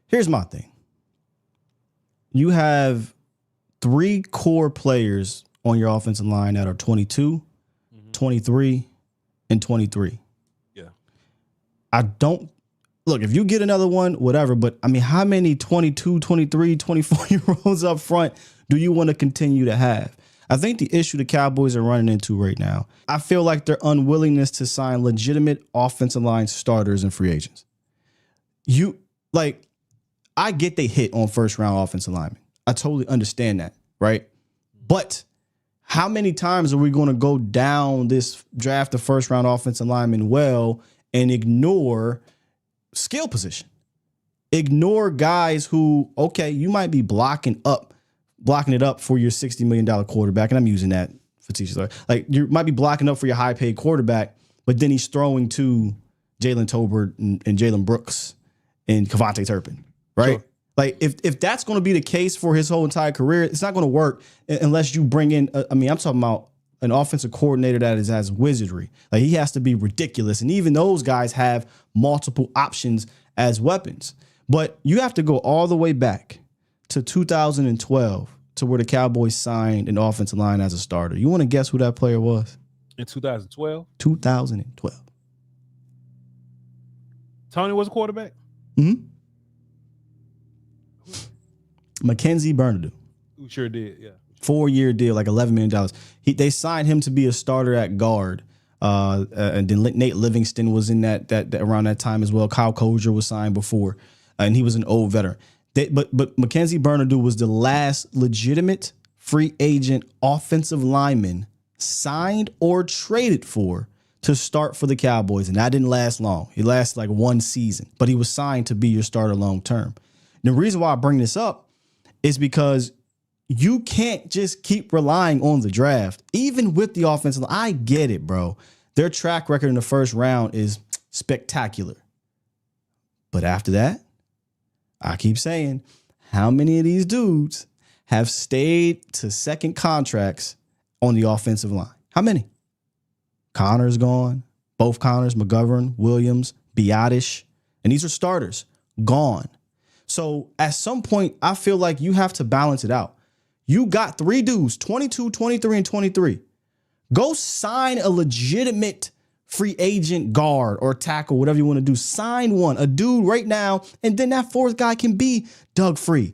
Here's my thing. You have 3 core players on your offensive line that are 22, 23, and 23. Yeah. I don't look, if you get another one, whatever, but I mean, how many 22, 23, 24-year-olds up front do you want to continue to have? I think the issue the Cowboys are running into right now, I feel like their unwillingness to sign legitimate offensive line starters and free agents. I get they hit on first round offensive linemen. I totally understand that, right? But how many times are we going to go down this draft the first round offensive lineman well and ignore skill position? Ignore guys who, okay, you might be blocking it up for your $60 million quarterback. And I'm using that facetiously. Like, you might be blocking up for your high paid quarterback, but then he's throwing to Jalen Tolbert and Jalen Brooks and Kevontae Turpin, right? Sure. Like, if that's going to be the case for his whole entire career, it's not going to work unless you bring in, I'm talking about an offensive coordinator that has wizardry. Like, he has to be ridiculous. And even those guys have multiple options as weapons. But you have to go all the way back to 2012 to where the Cowboys signed an offensive line as a starter. You want to guess who that player was? In 2012? 2012. Tony was a quarterback? Mm-hmm. Mackenzie Bernardo. Who sure did, yeah. 4-year deal, like $11 million. They signed him to be a starter at guard. And then Nate Livingston was in that around that time as well. Kyle Koger was signed before, and he was an old veteran. But Mackenzie Bernardo was the last legitimate free agent offensive lineman signed or traded for to start for the Cowboys, and that didn't last long. He lasted like 1 season, but he was signed to be your starter long term. And the reason why I bring this up is because you can't just keep relying on the draft, even with the offensive line. I get it, bro. Their track record in the first round is spectacular. But after that, I keep saying, how many of these dudes have stayed to second contracts on the offensive line? How many? Connor's gone. Both Connors, McGovern, Williams, Biotish. And these are starters. Gone. So at some point, I feel like you have to balance it out. You got 3 dudes, 22, 23, and 23. Go sign a legitimate free agent guard or tackle, whatever you want to do. Sign one, a dude right now, and then that 4th guy can be Doug Free.